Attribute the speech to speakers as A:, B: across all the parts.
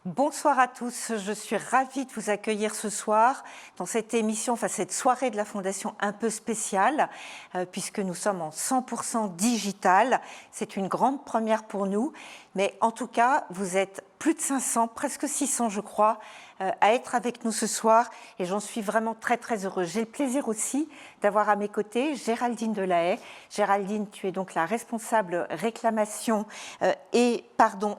A: Bonsoir à tous, je suis ravie de vous accueillir ce soir dans cette émission, enfin cette soirée de la Fondation un peu spéciale, puisque nous sommes en 100% digital. C'est une grande première pour nous, mais en tout cas, vous êtes plus de 500, presque 600 je crois, à être avec nous ce soir et j'en suis vraiment très très heureuse. J'ai le plaisir aussi d'avoir à mes côtés Géraldine Delahaye. Géraldine, tu es donc la responsable réclamation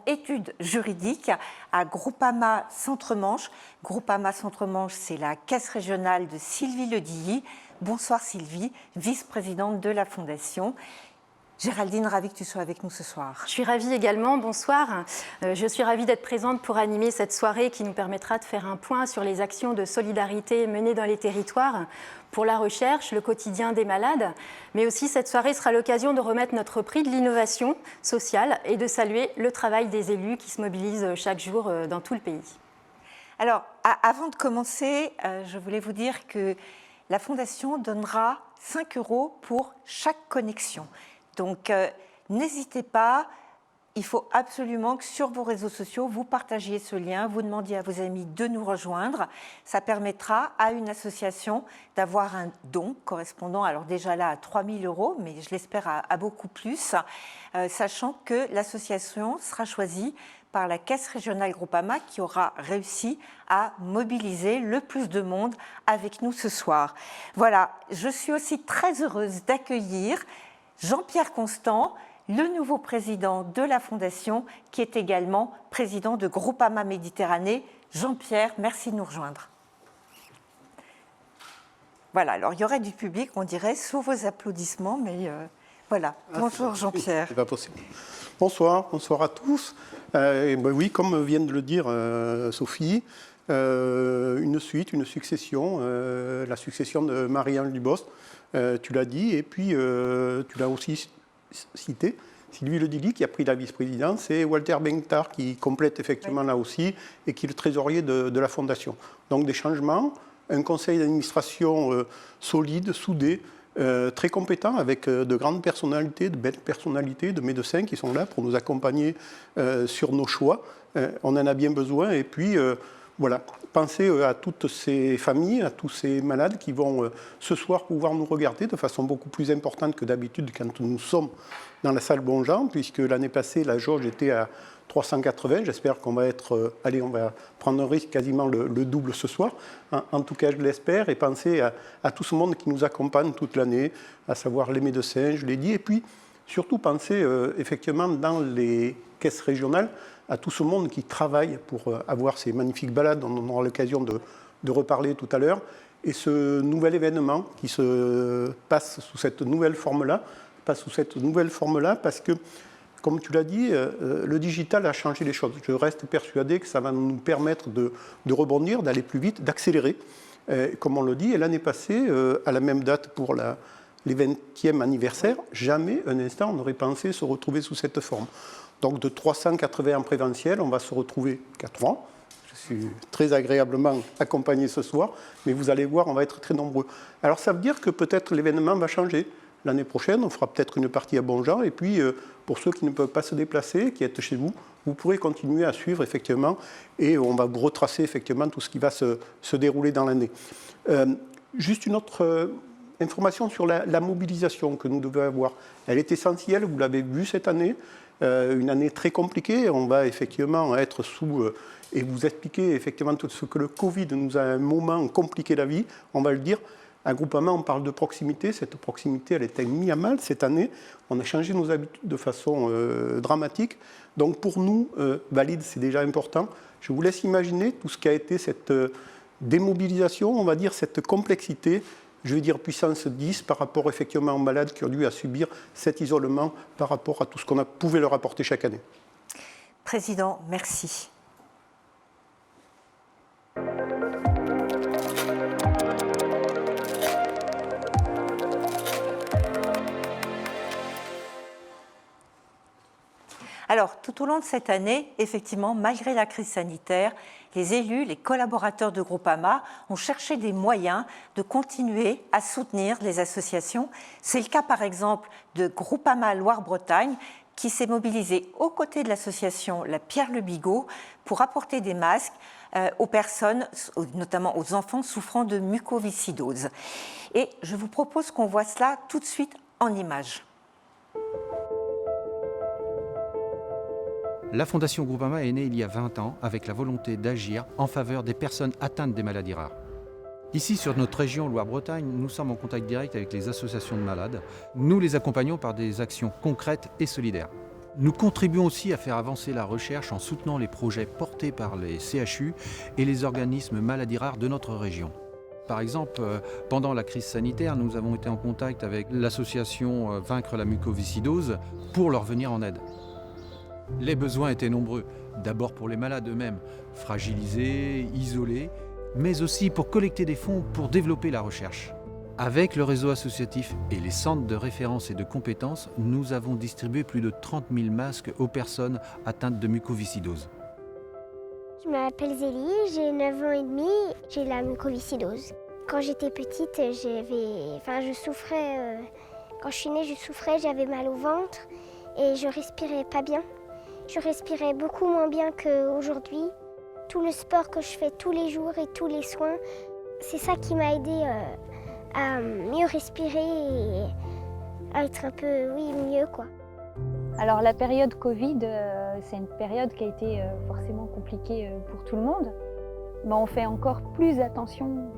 A: études juridiques à Groupama Centre-Manche. Groupama Centre-Manche, c'est la caisse régionale de Sylvie Ledilly. Bonsoir Sylvie, vice-présidente de la Fondation. Géraldine, ravie que tu sois avec nous ce soir.
B: Je suis ravie également, bonsoir. Je suis ravie d'être présente pour animer cette soirée qui nous permettra de faire un point sur les actions de solidarité menées dans les territoires pour la recherche, le quotidien des malades. Mais aussi, cette soirée sera l'occasion de remettre notre prix de l'innovation sociale et de saluer le travail des élus qui se mobilisent chaque jour dans tout le pays.
A: Alors, avant de commencer, je voulais vous dire que la Fondation donnera 5 € pour chaque connexion. Donc, n'hésitez pas, il faut absolument que sur vos réseaux sociaux, vous partagiez ce lien, vous demandiez à vos amis de nous rejoindre. Ça permettra à une association d'avoir un don correspondant, alors déjà là, à 3 000 €, mais je l'espère à beaucoup plus, sachant que l'association sera choisie par la Caisse régionale Groupama qui aura réussi à mobiliser le plus de monde avec nous ce soir. Voilà, je suis aussi très heureuse d'accueillir Jean-Pierre Constant, le nouveau président de la Fondation, qui est également président de Groupama Méditerranée. Jean-Pierre, merci de nous rejoindre. Voilà, alors il y aurait du public, on dirait, sous vos applaudissements, mais voilà. Bonjour Jean-Pierre.
C: C'est pas possible. Bonsoir à tous. Oui, comme vient de le dire Sophie, une succession, la succession de Marie-Ange Dubost, tu l'as dit, et puis tu l'as aussi cité, Sylvie Ledilly qui a pris la vice-présidence, et Walter Benktar qui complète effectivement là aussi, et qui est le trésorier de la Fondation. Donc des changements, un conseil d'administration solide, soudé, très compétent, avec de grandes personnalités, de belles personnalités, de médecins qui sont là pour nous accompagner sur nos choix. On en a bien besoin, et puis voilà, pensez à toutes ces familles, à tous ces malades qui vont ce soir pouvoir nous regarder de façon beaucoup plus importante que d'habitude quand nous sommes dans la salle Bonjean, puisque l'année passée, la jauge était à 380. J'espère qu'on va être, on va prendre un risque quasiment le double ce soir. En tout cas, je l'espère. Et pensez à tout ce monde qui nous accompagne toute l'année, à savoir les médecins, je l'ai dit. Et puis, surtout, pensez effectivement dans les caisses régionales à tout ce monde qui travaille pour avoir ces magnifiques balades. On aura l'occasion de reparler tout à l'heure. Et ce nouvel événement qui se passe sous cette nouvelle forme-là, parce que, comme tu l'as dit, le digital a changé les choses. Je reste persuadé que ça va nous permettre de rebondir, d'aller plus vite, d'accélérer, comme on le dit. Et l'année passée, à la même date pour les 20e anniversaire, jamais un instant on n'aurait pensé se retrouver sous cette forme. Donc de 380 en présentiel, on va se retrouver 4 ans. Je suis très agréablement accompagné ce soir, mais vous allez voir, on va être très nombreux. Alors ça veut dire que peut-être l'événement va changer. L'année prochaine, on fera peut-être une partie à Bonjean, et puis pour ceux qui ne peuvent pas se déplacer, qui êtes chez vous, vous pourrez continuer à suivre effectivement, et on va vous retracer effectivement tout ce qui va se dérouler dans l'année. Juste une autre information sur la mobilisation que nous devons avoir. Elle est essentielle, vous l'avez vu cette année, une année très compliquée. On va effectivement être et vous expliquer effectivement tout ce que le Covid nous a à un moment compliqué la vie, on va le dire. À Groupama, on parle de proximité. Cette proximité, elle est mise à mal cette année. On a changé nos habitudes de façon dramatique. Donc pour nous, Valide, c'est déjà important. Je vous laisse imaginer tout ce qui a été cette démobilisation, on va dire, cette complexité, je vais dire puissance 10 par rapport effectivement aux malades qui ont dû subir cet isolement par rapport à tout ce qu'on pouvait leur apporter chaque année.
A: Président, merci. Alors, tout au long de cette année, effectivement, malgré la crise sanitaire, les élus, les collaborateurs de Groupama ont cherché des moyens de continuer à soutenir les associations. C'est le cas, par exemple, de Groupama Loire-Bretagne, qui s'est mobilisé aux côtés de l'association La Pierre Le Bigot pour apporter des masques aux personnes, notamment aux enfants souffrant de mucoviscidose. Et je vous propose qu'on voit cela tout de suite en images.
D: La Fondation Groupama est née il y a 20 ans avec la volonté d'agir en faveur des personnes atteintes des maladies rares. Ici, sur notre région Loire-Bretagne, nous sommes en contact direct avec les associations de malades. Nous les accompagnons par des actions concrètes et solidaires. Nous contribuons aussi à faire avancer la recherche en soutenant les projets portés par les CHU et les organismes maladies rares de notre région. Par exemple, pendant la crise sanitaire, nous avons été en contact avec l'association Vaincre la mucoviscidose pour leur venir en aide. Les besoins étaient nombreux, d'abord pour les malades eux-mêmes, fragilisés, isolés, mais aussi pour collecter des fonds pour développer la recherche. Avec le réseau associatif et les centres de référence et de compétences, nous avons distribué plus de 30 000 masques aux personnes atteintes de mucoviscidose.
E: Je m'appelle Zélie, j'ai 9 ans et demi, j'ai la mucoviscidose. Quand j'étais petite, je souffrais, quand je suis née, je souffrais, j'avais mal au ventre et je respirais pas bien. Je respirais beaucoup moins bien qu'aujourd'hui. Tout le sport que je fais tous les jours et tous les soins, c'est ça qui m'a aidée à mieux respirer et à être un peu, mieux quoi.
F: Alors la période Covid, c'est une période qui a été forcément compliquée pour tout le monde. On fait encore plus attention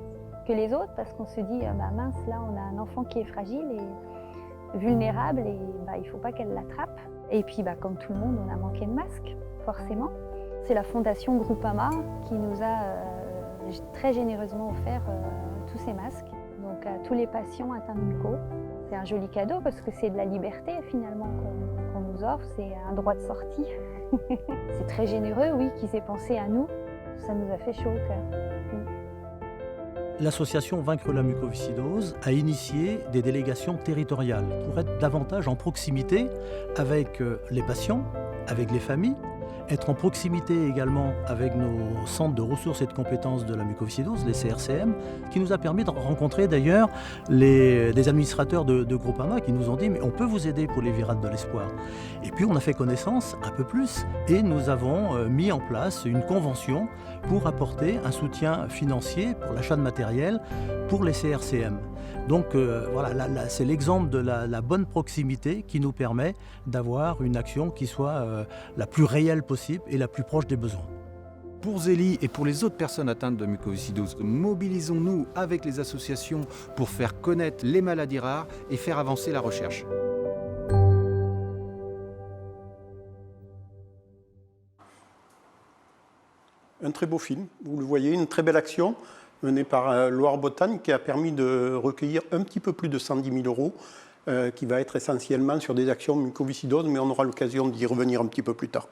F: que les autres parce qu'on se dit mince, là on a un enfant qui est fragile et vulnérable et il ne faut pas qu'elle l'attrape. Et puis comme tout le monde, on a manqué de masques, forcément. C'est la Fondation Groupama qui nous a très généreusement offert tous ces masques. Donc à tous les patients atteints de muco. C'est un joli cadeau parce que c'est de la liberté finalement qu'on nous offre, c'est un droit de sortie. C'est très généreux, oui, qu'ils aient pensé à nous. Ça nous a fait chaud au cœur.
G: L'association Vaincre la mucoviscidose a initié des délégations territoriales pour être davantage en proximité avec les patients, avec les familles, être en proximité également avec nos centres de ressources et de compétences de la mucoviscidose, les CRCM, qui nous a permis de rencontrer d'ailleurs des administrateurs de Groupama qui nous ont dit « mais on peut vous aider pour les virades de l'espoir ». Et puis on a fait connaissance un peu plus et nous avons mis en place une convention pour apporter un soutien financier pour l'achat de matériel pour les CRCM. Donc voilà, c'est l'exemple de la bonne proximité qui nous permet d'avoir une action qui soit la plus réelle possible et la plus proche des besoins.
D: Pour Zélie et pour les autres personnes atteintes de mucoviscidose, mobilisons-nous avec les associations pour faire connaître les maladies rares et faire avancer la recherche.
C: Un très beau film, vous le voyez, une très belle action menée par Loire-Bretagne qui a permis de recueillir un petit peu plus de 110 000 euros, qui va être essentiellement sur des actions mucoviscidose, mais on aura l'occasion d'y revenir un petit peu plus tard.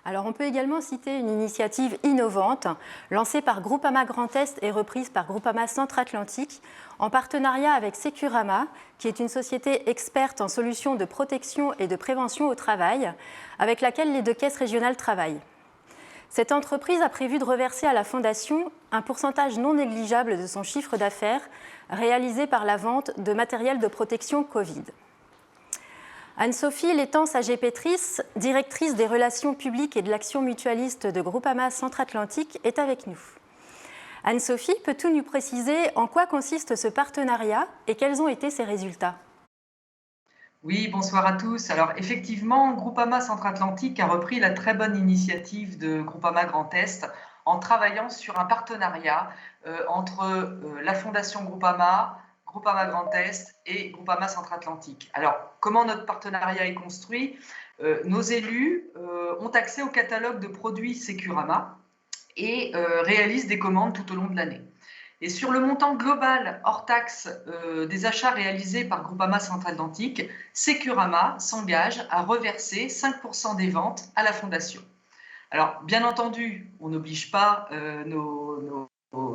B: Alors on peut également citer une initiative innovante lancée par Groupama Grand Est et reprise par Groupama Centre-Atlantique en partenariat avec Securama, qui est une société experte en solutions de protection et de prévention au travail, avec laquelle les deux caisses régionales travaillent. Cette entreprise a prévu de reverser à la Fondation un pourcentage non négligeable de son chiffre d'affaires réalisé par la vente de matériel de protection Covid. Anne-Sophie Létang-Sagé-Pétrice, directrice des relations publiques et de l'action mutualiste de Groupama Centre-Atlantique, est avec nous. Anne-Sophie, peux-tu nous préciser en quoi consiste ce partenariat et quels ont été ses résultats ?
H: Oui, bonsoir à tous. Alors effectivement, Groupama Centre-Atlantique a repris la très bonne initiative de Groupama Grand Est en travaillant sur un partenariat entre la Fondation Groupama, Groupama Grand Est et Groupama Centre-Atlantique. Alors, comment notre partenariat est construit ? Nos élus ont accès au catalogue de produits Securama et réalisent des commandes tout au long de l'année. Et sur le montant global hors taxe des achats réalisés par Groupama Centre-Atlantique, Securama s'engage à reverser 5% des ventes à la Fondation. Alors, bien entendu, on n'oblige pas nos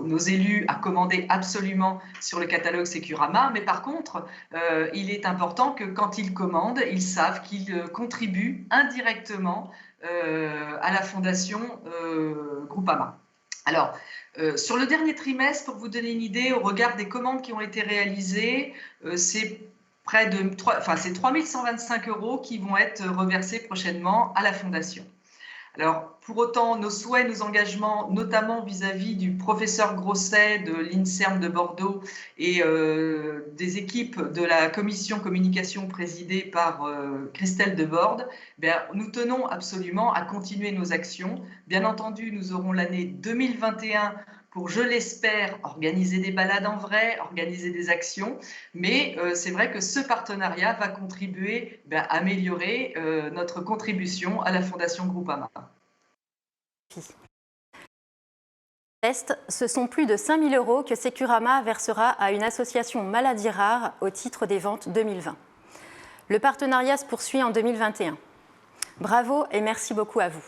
H: nos élus à commander absolument sur le catalogue Securama, mais par contre, il est important que quand ils commandent, ils savent qu'ils contribuent indirectement à la fondation Groupama. Alors, sur le dernier trimestre, pour vous donner une idée, au regard des commandes qui ont été réalisées, c'est près de 3 125 € qui vont être reversés prochainement à la fondation. Alors, pour autant, nos souhaits, nos engagements, notamment vis-à-vis du professeur Grosset de l'INSERM de Bordeaux et des équipes de la commission communication présidée par Christelle Deborde, nous tenons absolument à continuer nos actions. Bien entendu, nous aurons l'année 2021 pour, je l'espère, organiser des balades en vrai, organiser des actions. Mais c'est vrai que ce partenariat va contribuer à améliorer notre contribution à la Fondation Groupama.
B: Ce sont plus de 5 000 € que Securama versera à une association Maladies Rares au titre des ventes 2020. Le partenariat se poursuit en 2021. Bravo et merci beaucoup à vous.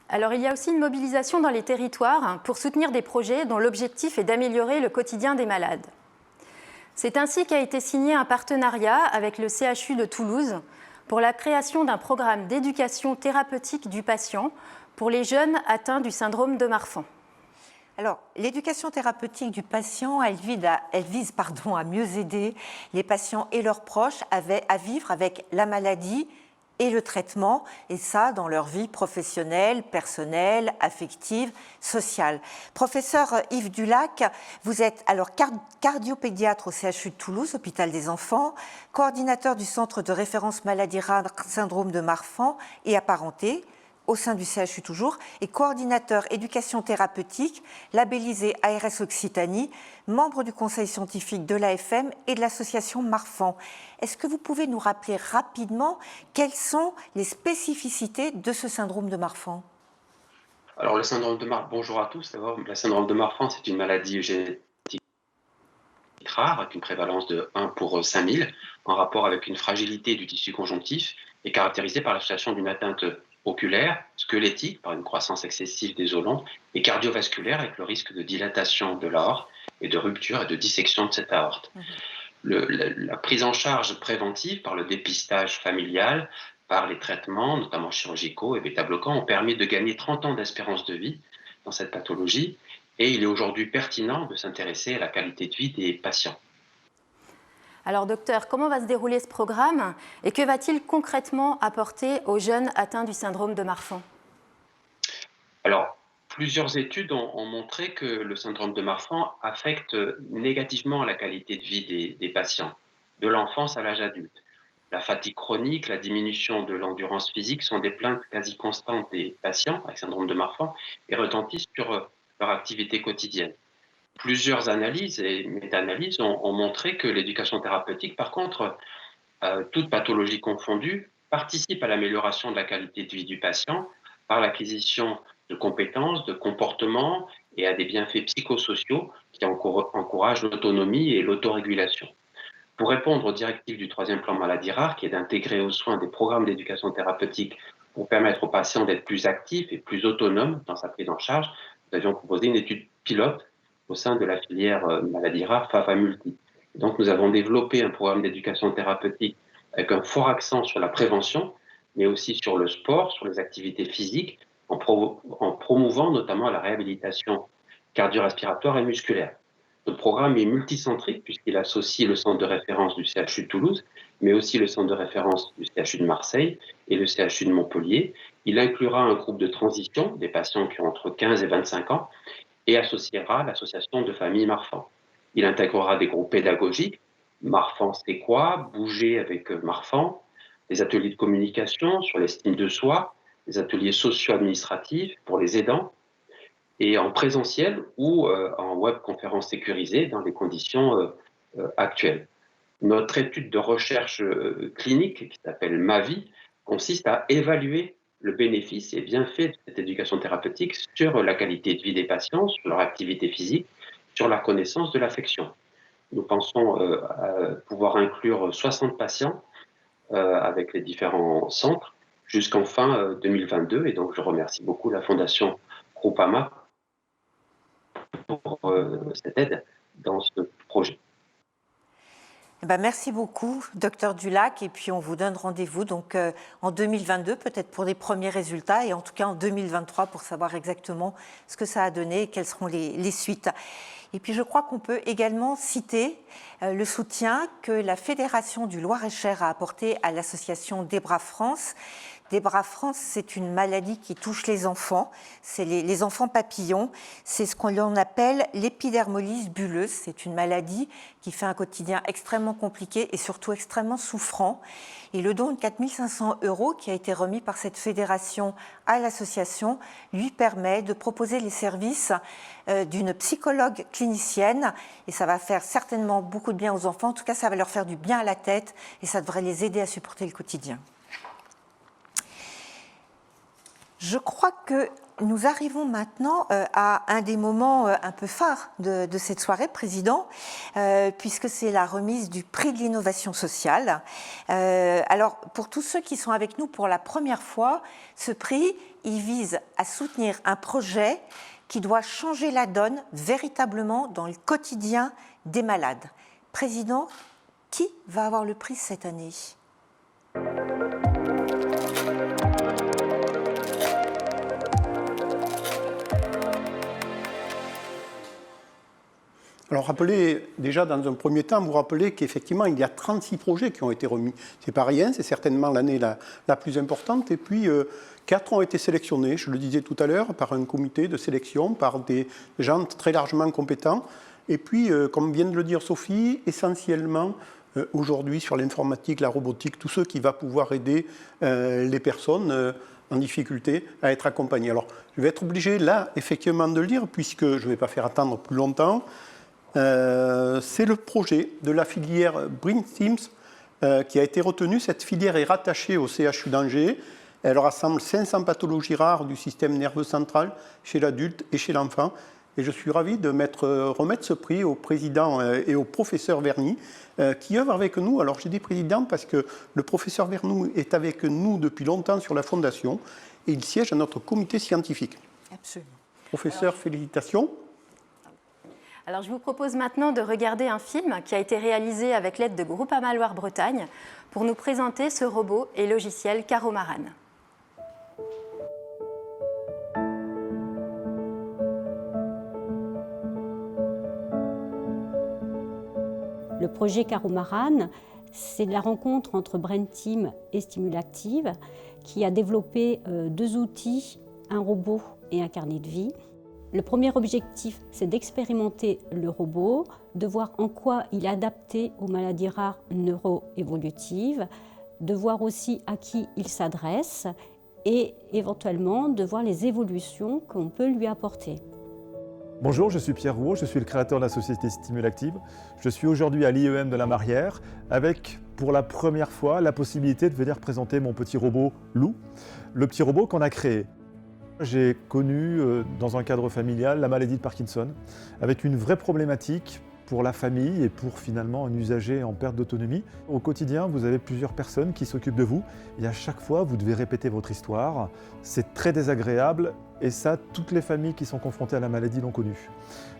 B: Alors, il y a aussi une mobilisation dans les territoires pour soutenir des projets dont l'objectif est d'améliorer le quotidien des malades. C'est ainsi qu'a été signé un partenariat avec le CHU de Toulouse pour la création d'un programme d'éducation thérapeutique du patient pour les jeunes atteints du syndrome de Marfan.
A: Alors, l'éducation thérapeutique du patient, elle vise à mieux aider les patients et leurs proches à vivre avec la maladie et le traitement, et ça dans leur vie professionnelle, personnelle, affective, sociale. Professeur Yves Dulac, vous êtes alors cardiopédiatre au CHU de Toulouse, hôpital des enfants, coordinateur du centre de référence maladies rares, syndrome de Marfan et apparentés, au sein du CHU toujours, et coordinateur éducation thérapeutique, labellisé ARS Occitanie, membre du conseil scientifique de l'AFM et de l'association Marfan. Est-ce que vous pouvez nous rappeler rapidement quelles sont les spécificités de ce syndrome de Marfan ?
I: Alors, le syndrome de Marfan, bonjour à tous. D'abord, le syndrome de Marfan, c'est une maladie génétique rare, avec une prévalence de 1 pour 5000, en rapport avec une fragilité du tissu conjonctif, et caractérisée par l'association d'une atteinte oculaire, squelettique, par une croissance excessive des os longs, et cardiovasculaire, avec le risque de dilatation de l'aorte et de rupture et de dissection de cette aorte. La prise en charge préventive par le dépistage familial, par les traitements, notamment chirurgicaux et bêta-bloquants, ont permis de gagner 30 ans d'espérance de vie dans cette pathologie, et il est aujourd'hui pertinent de s'intéresser à la qualité de vie des patients.
B: Alors docteur, comment va se dérouler ce programme et que va-t-il concrètement apporter aux jeunes atteints du syndrome de Marfan ?
I: Alors, plusieurs études ont montré que le syndrome de Marfan affecte négativement la qualité de vie des patients, de l'enfance à l'âge adulte. La fatigue chronique, la diminution de l'endurance physique sont des plaintes quasi constantes des patients avec syndrome de Marfan et retentissent sur leur activité quotidienne. Plusieurs analyses et méta-analyses ont montré que l'éducation thérapeutique, par contre, toute pathologie confondue, participe à l'amélioration de la qualité de vie du patient par l'acquisition de compétences, de comportements et à des bienfaits psychosociaux qui encouragent l'autonomie et l'autorégulation. Pour répondre aux directives du 3e plan maladies rares, qui est d'intégrer aux soins des programmes d'éducation thérapeutique pour permettre aux patients d'être plus actifs et plus autonomes dans sa prise en charge, nous avions proposé une étude pilote au sein de la filière maladies rares FAFA-Multi. Donc nous avons développé un programme d'éducation thérapeutique avec un fort accent sur la prévention, mais aussi sur le sport, sur les activités physiques, en promouvant notamment la réhabilitation cardio-respiratoire et musculaire. Notre programme est multicentrique puisqu'il associe le centre de référence du CHU de Toulouse, mais aussi le centre de référence du CHU de Marseille et le CHU de Montpellier. Il inclura un groupe de transition, des patients qui ont entre 15 et 25 ans, et associera l'association de famille Marfan. Il intégrera des groupes pédagogiques, Marfan c'est quoi, Bouger avec Marfan, des ateliers de communication sur l'estime de soi, des ateliers socio-administratifs pour les aidants, et en présentiel ou en webconférence sécurisée dans les conditions actuelles. Notre étude de recherche clinique, qui s'appelle MAVI, consiste à évaluer le bénéfice et bienfait de cette éducation thérapeutique sur la qualité de vie des patients, sur leur activité physique, sur la connaissance de l'affection. nous pensons pouvoir inclure 60 patients avec les différents centres jusqu'en fin 2022. Et donc, je remercie beaucoup la Fondation Groupama pour cette aide dans ce projet.
A: Merci beaucoup, Dr Dulac. Et puis, on vous donne rendez-vous donc, en 2022, peut-être pour des premiers résultats, et en tout cas en 2023 pour savoir exactement ce que ça a donné et quelles seront les suites. Et puis, je crois qu'on peut également citer le soutien que la Fédération du Loir-et-Cher a apporté à l'association Des Bras France. Des Bras France, c'est une maladie qui touche les enfants, c'est les enfants papillons, c'est ce qu'on appelle l'épidermolyse bulleuse. C'est une maladie qui fait un quotidien extrêmement compliqué et surtout extrêmement souffrant. Et le don de 4 500 € qui a été remis par cette fédération à l'association lui permet de proposer les services d'une psychologue clinicienne, et ça va faire certainement beaucoup de bien aux enfants. En tout cas, ça va leur faire du bien à la tête et ça devrait les aider à supporter le quotidien. Je crois que nous arrivons maintenant à un des moments un peu phares de cette soirée, Président, puisque c'est la remise du prix de l'innovation sociale. Alors, pour tous ceux qui sont avec nous pour la première fois, ce prix, il vise à soutenir un projet qui doit changer la donne véritablement dans le quotidien des malades. Président, qui va avoir le prix cette année ?
C: Alors rappelez, déjà dans un premier temps, vous rappelez qu'effectivement il y a 36 projets qui ont été remis. C'est pas rien, c'est certainement l'année la plus importante. Et puis 4 ont été sélectionnés, je le disais tout à l'heure, par un comité de sélection, par des gens très largement compétents. Et puis, comme vient de le dire Sophie, essentiellement aujourd'hui sur l'informatique, la robotique, tout ce qui va pouvoir aider les personnes en difficulté à être accompagnées. Alors je vais être obligé là effectivement de le dire, puisque je ne vais pas faire attendre plus longtemps. C'est le projet de la filière BrainStims qui a été retenu. Cette filière est rattachée au CHU d'Angers. Elle rassemble 500 pathologies rares du système nerveux central chez l'adulte et chez l'enfant. Et je suis ravi de remettre ce prix au président et au professeur Verny qui œuvre avec nous. Alors j'ai dit président parce que le professeur Verny est avec nous depuis longtemps sur la fondation et il siège à notre comité scientifique.
A: Absolument.
C: Professeur, félicitations.
B: Alors, je vous propose maintenant de regarder un film qui a été réalisé avec l'aide de Groupama Loire-Bretagne pour nous présenter ce robot et logiciel Caromaran.
J: Le projet Caromaran, c'est la rencontre entre BrainTeam et Stimulactive qui a développé 2 outils, un robot et un carnet de vie. Le premier objectif, c'est d'expérimenter le robot, de voir en quoi il est adapté aux maladies rares neuroévolutives, de voir aussi à qui il s'adresse et éventuellement de voir les évolutions qu'on peut lui apporter.
K: Bonjour, je suis Pierre Rouault, je suis le créateur de la société Stimulactive. Je suis aujourd'hui à l'IEM de la Marière avec pour la première fois la possibilité de venir présenter mon petit robot Lou, le petit robot qu'on a créé. J'ai connu dans un cadre familial la maladie de Parkinson avec une vraie problématique pour la famille et pour finalement un usager en perte d'autonomie. Au quotidien, vous avez plusieurs personnes qui s'occupent de vous et à chaque fois, vous devez répéter votre histoire. C'est très désagréable et ça, toutes les familles qui sont confrontées à la maladie l'ont connu.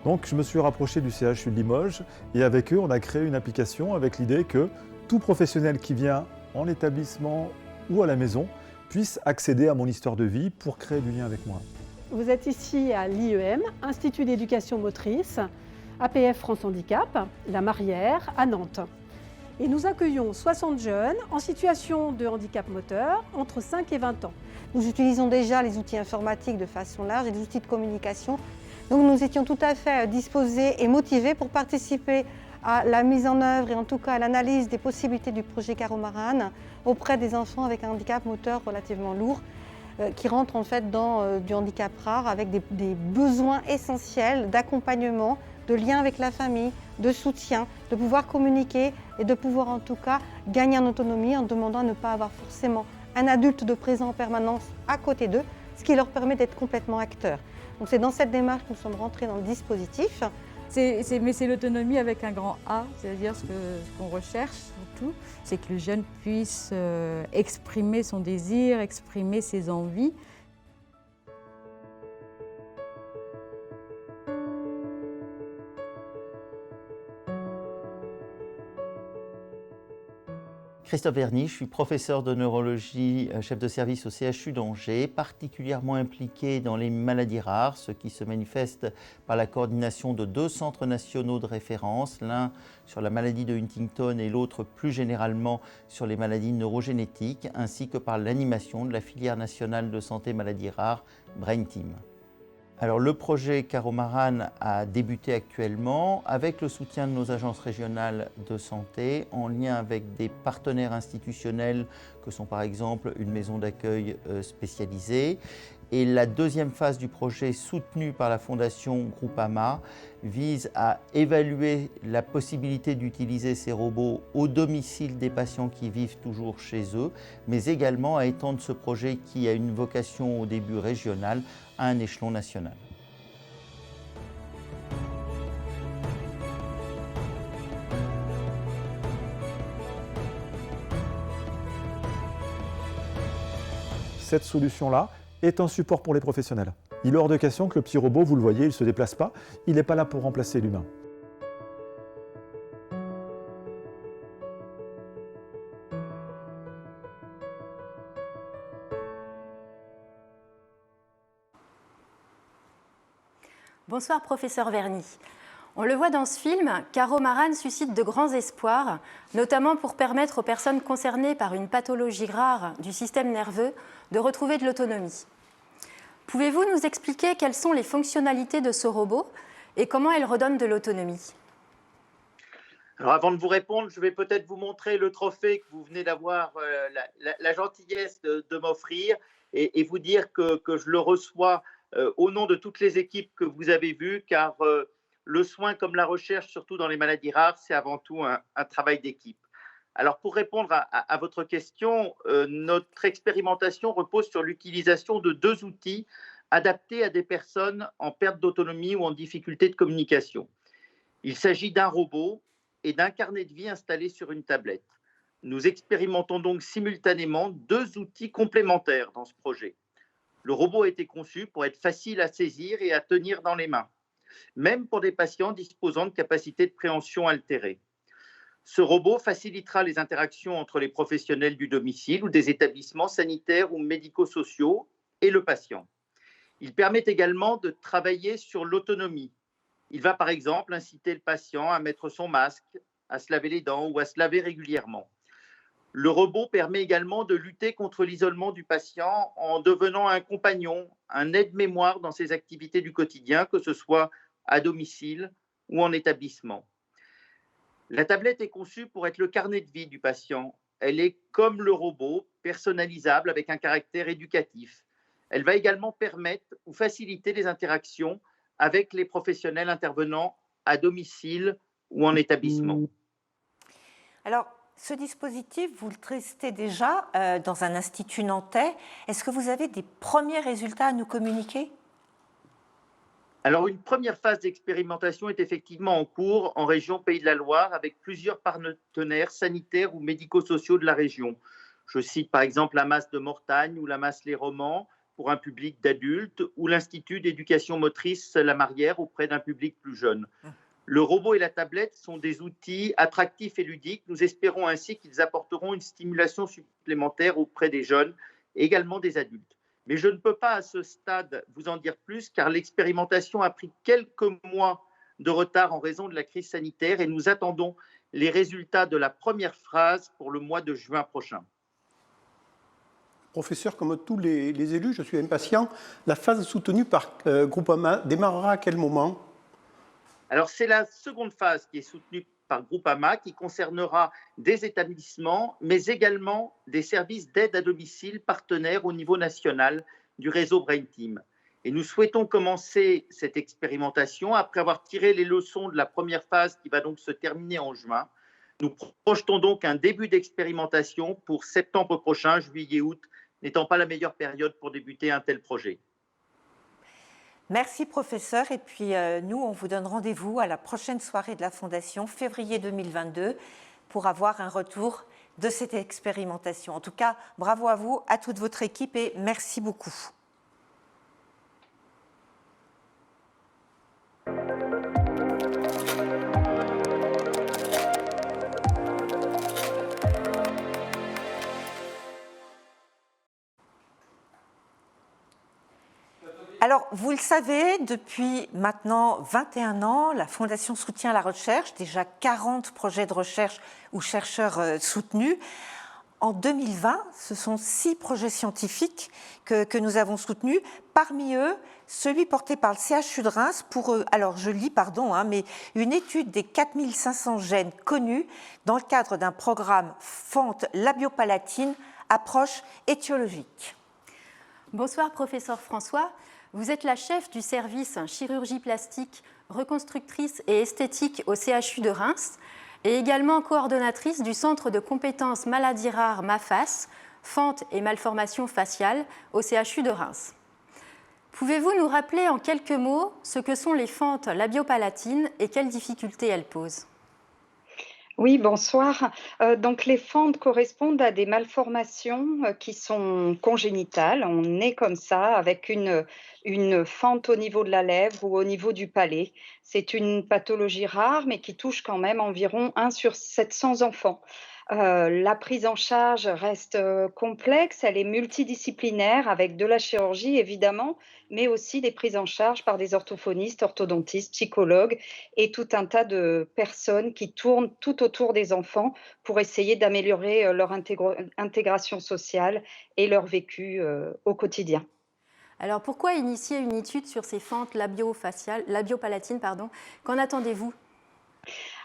K: Donc, je me suis rapproché du CHU de Limoges et avec eux, on a créé une application avec l'idée que tout professionnel qui vient en établissement ou à la maison puisse accéder à mon histoire de vie pour créer du lien avec moi.
L: Vous êtes ici à l'IEM, Institut d'éducation motrice, APF France Handicap, La Marière, à Nantes. Et nous accueillons 60 jeunes en situation de handicap moteur entre 5 et 20 ans.
M: Nous utilisons déjà les outils informatiques de façon large et des outils de communication. Donc nous étions tout à fait disposés et motivés pour participer à la mise en œuvre et en tout cas à l'analyse des possibilités du projet Caromaran auprès des enfants avec un handicap moteur relativement lourd qui rentrent en fait dans du handicap rare avec des besoins essentiels d'accompagnement, de lien avec la famille, de soutien, de pouvoir communiquer et de pouvoir en tout cas gagner en autonomie en demandant à ne pas avoir forcément un adulte de présent en permanence à côté d'eux, ce qui leur permet d'être complètement acteurs. Donc c'est dans cette démarche que nous sommes rentrés dans le dispositif
N: Mais c'est l'autonomie avec un grand A, c'est-à-dire ce qu'on recherche surtout, c'est que le jeune puisse exprimer son désir, exprimer ses envies.
O: Christophe Verny, je suis professeur de neurologie, chef de service au CHU d'Angers, particulièrement impliqué dans les maladies rares, ce qui se manifeste par la coordination de 2 centres nationaux de référence, l'un sur la maladie de Huntington et l'autre plus généralement sur les maladies neurogénétiques, ainsi que par l'animation de la filière nationale de santé maladies rares, Brain Team. Alors le projet Caromaran a débuté actuellement avec le soutien de nos agences régionales de santé en lien avec des partenaires institutionnels que sont par exemple une maison d'accueil spécialisée. Et la deuxième phase du projet soutenue par la fondation Groupama vise à évaluer la possibilité d'utiliser ces robots au domicile des patients qui vivent toujours chez eux, mais également à étendre ce projet qui a une vocation au début régionale à un échelon national.
K: Cette solution-là est un support pour les professionnels. Il est hors de question que le petit robot, vous le voyez, il ne se déplace pas, il n'est pas là pour remplacer l'humain.
B: Bonsoir professeur Verny. On le voit dans ce film, Caromaran suscite de grands espoirs, notamment pour permettre aux personnes concernées par une pathologie rare du système nerveux de retrouver de l'autonomie. Pouvez-vous nous expliquer quelles sont les fonctionnalités de ce robot et comment elles redonnent de l'autonomie?
P: Alors avant de vous répondre, je vais peut-être vous montrer le trophée que vous venez d'avoir la gentillesse de m'offrir et vous dire que je le reçois au nom de toutes les équipes que vous avez vues, car le soin comme la recherche, surtout dans les maladies rares, c'est avant tout un travail d'équipe. Alors pour répondre à votre question, notre expérimentation repose sur l'utilisation de 2 outils adaptés à des personnes en perte d'autonomie ou en difficulté de communication. Il s'agit d'un robot et d'un carnet de vie installé sur une tablette. Nous expérimentons donc simultanément 2 outils complémentaires dans ce projet. Le robot a été conçu pour être facile à saisir et à tenir dans les mains, même pour des patients disposant de capacités de préhension altérées. Ce robot facilitera les interactions entre les professionnels du domicile ou des établissements sanitaires ou médico-sociaux et le patient. Il permet également de travailler sur l'autonomie. Il va par exemple inciter le patient à mettre son masque, à se laver les dents ou à se laver régulièrement. Le robot permet également de lutter contre l'isolement du patient en devenant un compagnon, un aide-mémoire dans ses activités du quotidien, que ce soit à domicile ou en établissement. La tablette est conçue pour être le carnet de vie du patient. Elle est comme le robot, personnalisable avec un caractère éducatif. Elle va également permettre ou faciliter les interactions avec les professionnels intervenant à domicile ou en établissement.
A: Alors, ce dispositif, vous le testez déjà dans un institut nantais. Est-ce que vous avez des premiers résultats à nous communiquer ?
P: Alors, une première phase d'expérimentation est effectivement en cours en région Pays de la Loire avec plusieurs partenaires sanitaires ou médico-sociaux de la région. Je cite par exemple la Masse de Mortagne ou la Masse Les Romans pour un public d'adultes ou l'Institut d'éducation motrice La Marière auprès d'un public plus jeune. Le robot et la tablette sont des outils attractifs et ludiques. Nous espérons ainsi qu'ils apporteront une stimulation supplémentaire auprès des jeunes et également des adultes. Mais je ne peux pas à ce stade vous en dire plus car l'expérimentation a pris quelques mois de retard en raison de la crise sanitaire et nous attendons les résultats de la première phase pour le mois de juin prochain.
C: Professeur, comme tous les élus, je suis impatient. La phase soutenue par Groupama démarrera à quel moment ?
P: Alors c'est la seconde phase qui est soutenue par Groupama qui concernera des établissements, mais également des services d'aide à domicile partenaires au niveau national du réseau Brain Team. Et nous souhaitons commencer cette expérimentation après avoir tiré les leçons de la première phase qui va donc se terminer en juin. Nous projetons donc un début d'expérimentation pour septembre prochain, juillet, août, n'étant pas la meilleure période pour débuter un tel projet.
A: Merci professeur, et puis nous on vous donne rendez-vous à la prochaine soirée de la Fondation, février 2022, pour avoir un retour de cette expérimentation. En tout cas, bravo à vous, à toute votre équipe et merci beaucoup. Alors, vous le savez, depuis maintenant 21 ans, la Fondation soutient la recherche, déjà 40 projets de recherche ou chercheurs soutenus. En 2020, ce sont 6 projets scientifiques que nous avons soutenus. Parmi eux, celui porté par le CHU de Reims pour, alors je lis, pardon, mais une étude des 4500 gènes connus dans le cadre d'un programme fente labiopalatine, approche étiologique.
B: Bonsoir, professeur François. Vous êtes la chef du service chirurgie plastique, reconstructrice et esthétique au CHU de Reims et également coordonnatrice du centre de compétences maladies rares MAFAS, fente et malformations faciales au CHU de Reims. Pouvez-vous nous rappeler en quelques mots ce que sont les fentes labiopalatines et quelles difficultés elles posent ?
Q: Oui, bonsoir. Donc les fentes correspondent à des malformations qui sont congénitales. On naît comme ça avec une fente au niveau de la lèvre ou au niveau du palais. C'est une pathologie rare mais qui touche quand même environ 1 sur 700 enfants. La prise en charge reste complexe, elle est multidisciplinaire avec de la chirurgie évidemment, mais aussi des prises en charge par des orthophonistes, orthodontistes, psychologues et tout un tas de personnes qui tournent tout autour des enfants pour essayer d'améliorer leur intégration sociale et leur vécu au quotidien.
B: Alors pourquoi initier une étude sur ces fentes labiopalatines, qu'en attendez-vous ?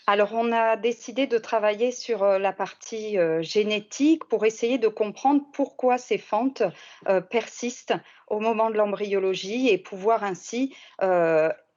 Q: Alors, on a décidé de travailler sur la partie génétique pour essayer de comprendre pourquoi ces fentes persistent au moment de l'embryologie et pouvoir ainsi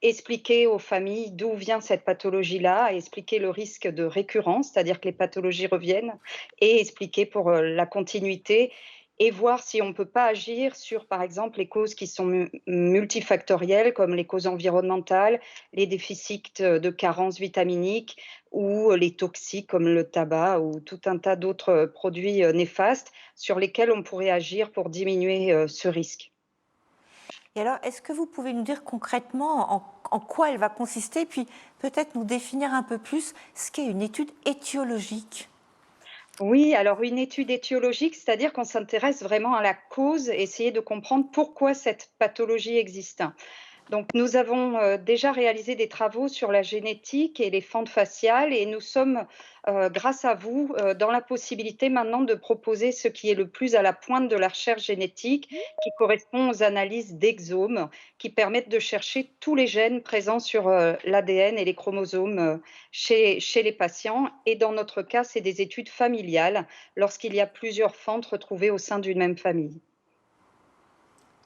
Q: expliquer aux familles d'où vient cette pathologie-là, expliquer le risque de récurrence, c'est-à-dire que les pathologies reviennent, et expliquer pour la continuité et voir si on ne peut pas agir sur, par exemple, les causes qui sont multifactorielles, comme les causes environnementales, les déficits de carence vitaminique ou les toxiques comme le tabac ou tout un tas d'autres produits néfastes sur lesquels on pourrait agir pour diminuer ce risque.
A: Et alors, est-ce que vous pouvez nous dire concrètement en quoi elle va consister, puis peut-être nous définir un peu plus ce qu'est une étude étiologique ?
Q: Oui, alors une étude étiologique, c'est-à-dire qu'on s'intéresse vraiment à la cause, essayer de comprendre pourquoi cette pathologie existe. Donc nous avons déjà réalisé des travaux sur la génétique et les fentes faciales et nous sommes, grâce à vous, dans la possibilité maintenant de proposer ce qui est le plus à la pointe de la recherche génétique, qui correspond aux analyses d'exomes, qui permettent de chercher tous les gènes présents sur l'ADN et les chromosomes chez les patients. Et dans notre cas, c'est des études familiales lorsqu'il y a plusieurs fentes retrouvées au sein d'une même famille.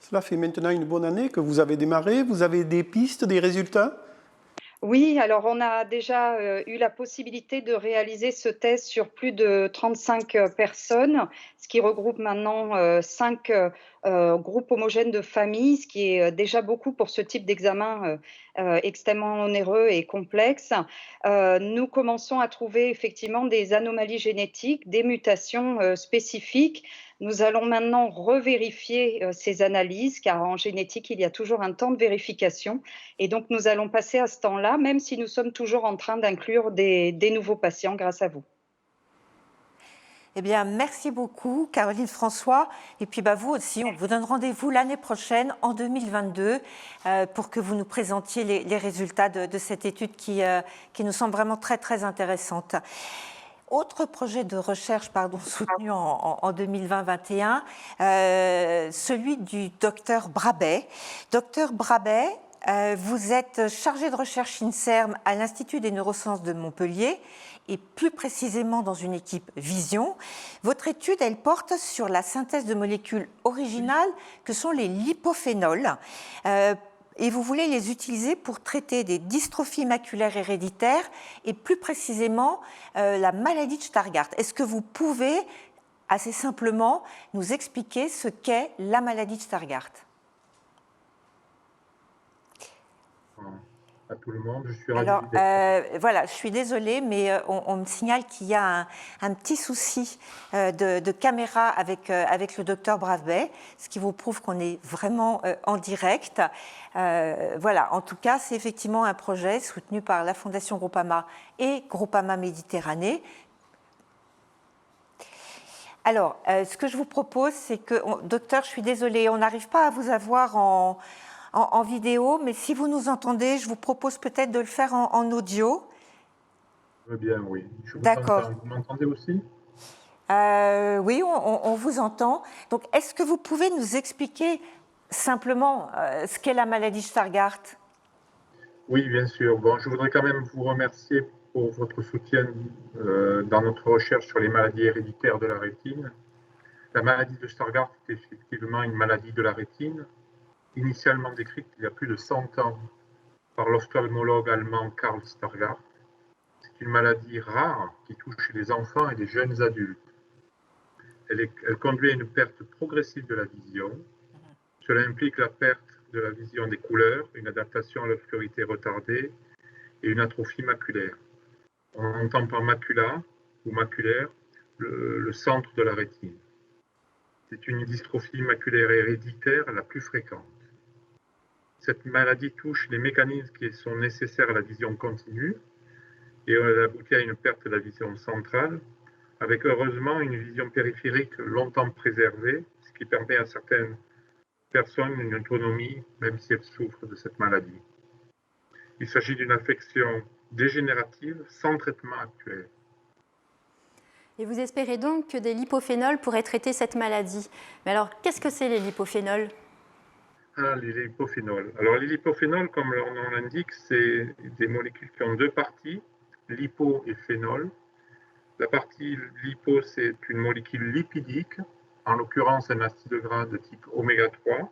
C: Cela fait maintenant une bonne année que vous avez démarré. Vous avez des pistes, des résultats ?
Q: Oui, alors on a déjà eu la possibilité de réaliser ce test sur plus de 35 personnes, ce qui regroupe maintenant 5 groupes homogènes de familles, ce qui est déjà beaucoup pour ce type d'examen extrêmement onéreux et complexe. Nous commençons à trouver effectivement des anomalies génétiques, des mutations spécifiques. Nous allons maintenant revérifier ces analyses, car en génétique, il y a toujours un temps de vérification. Et donc, nous allons passer à ce temps-là, même si nous sommes toujours en train d'inclure des nouveaux patients grâce à vous.
A: Eh bien, merci beaucoup, Caroline François. Et puis, vous aussi, on vous donne rendez-vous l'année prochaine, en 2022, pour que vous nous présentiez les résultats de cette étude qui nous semble vraiment très, très intéressante. Autre projet de recherche soutenu en 2020-21, celui du docteur Brabet. Docteur Brabet, vous êtes chargé de recherche INSERM à l'Institut des neurosciences de Montpellier et plus précisément dans une équipe Vision. Votre étude, elle porte sur la synthèse de molécules originales que sont les lipophénols. Et vous voulez les utiliser pour traiter des dystrophies maculaires héréditaires et plus précisément la maladie de Stargardt. Est-ce que vous pouvez assez simplement nous expliquer ce qu'est la maladie de Stargardt ?
R: à tout le monde. Je suis ravi
A: Alors,
R: d'être...
A: voilà, je suis désolée, mais on me signale qu'il y a un petit souci de caméra avec le docteur Bravebey, ce qui vous prouve qu'on est vraiment en direct. Voilà, en tout cas, c'est effectivement un projet soutenu par la Fondation Groupama et Groupama Méditerranée. Alors, ce que je vous propose, c'est que, docteur, je suis désolée, on n'arrive pas à vous avoir en vidéo, mais si vous nous entendez, je vous propose peut-être de le faire en audio.
R: Je veux bien, oui.
A: D'accord.
R: Vous m'entendez aussi?
A: Oui, on vous entend. Donc, est-ce que vous pouvez nous expliquer simplement ce qu'est la maladie Stargardt?
R: Oui, bien sûr. Bon, je voudrais quand même vous remercier pour votre soutien dans notre recherche sur les maladies héréditaires de la rétine. La maladie de Stargardt est effectivement une maladie de la rétine, initialement décrite il y a plus de 100 ans par l'ophtalmologue allemand Karl Stargardt. C'est une maladie rare qui touche les enfants et les jeunes adultes. Elle conduit à une perte progressive de la vision. Cela implique la perte de la vision des couleurs, une adaptation à l'obscurité retardée et une atrophie maculaire. On entend par macula ou maculaire le centre de la rétine. C'est une dystrophie maculaire héréditaire la plus fréquente. Cette maladie touche les mécanismes qui sont nécessaires à la vision continue et elle aboutit à une perte de la vision centrale, avec heureusement une vision périphérique longtemps préservée, ce qui permet à certaines personnes une autonomie, même si elles souffrent de cette maladie. Il s'agit d'une affection dégénérative sans traitement actuel.
B: Et vous espérez donc que des lipophénols pourraient traiter cette maladie. Mais alors, qu'est-ce que c'est les lipophénols?
R: Les lipophénols. Alors, les lipophénols, comme leur nom l'indique, c'est des molécules qui ont deux parties, lipo et phénol. La partie lipo, c'est une molécule lipidique, en l'occurrence un acide gras de type oméga 3,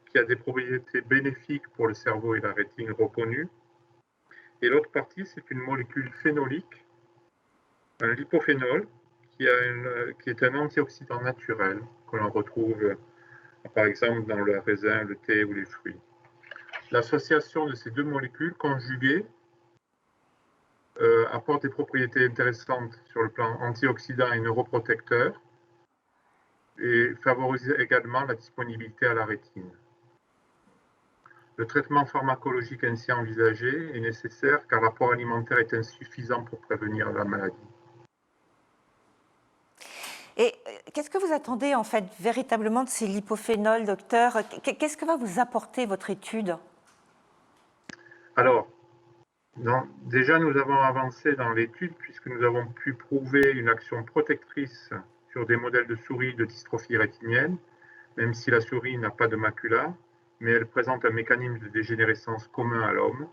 R: qui a des propriétés bénéfiques pour le cerveau et la rétine reconnues. Et l'autre partie, c'est une molécule phénolique, un lipophénol, qui est un antioxydant naturel que l'on retrouve par exemple dans le raisin, le thé ou les fruits. L'association de ces deux molécules conjuguées apporte des propriétés intéressantes sur le plan antioxydant et neuroprotecteur et favorise également la disponibilité à la rétine. Le traitement pharmacologique ainsi envisagé est nécessaire car l'apport alimentaire est insuffisant pour prévenir la maladie.
A: Et qu'est-ce que vous attendez en fait véritablement de ces lipophénols, docteur? Qu'est-ce que va vous apporter votre étude?
R: Alors, déjà nous avons avancé dans l'étude puisque nous avons pu prouver une action protectrice sur des modèles de souris de dystrophie rétinienne, même si la souris n'a pas de macula, mais elle présente un mécanisme de dégénérescence commun à l'homme.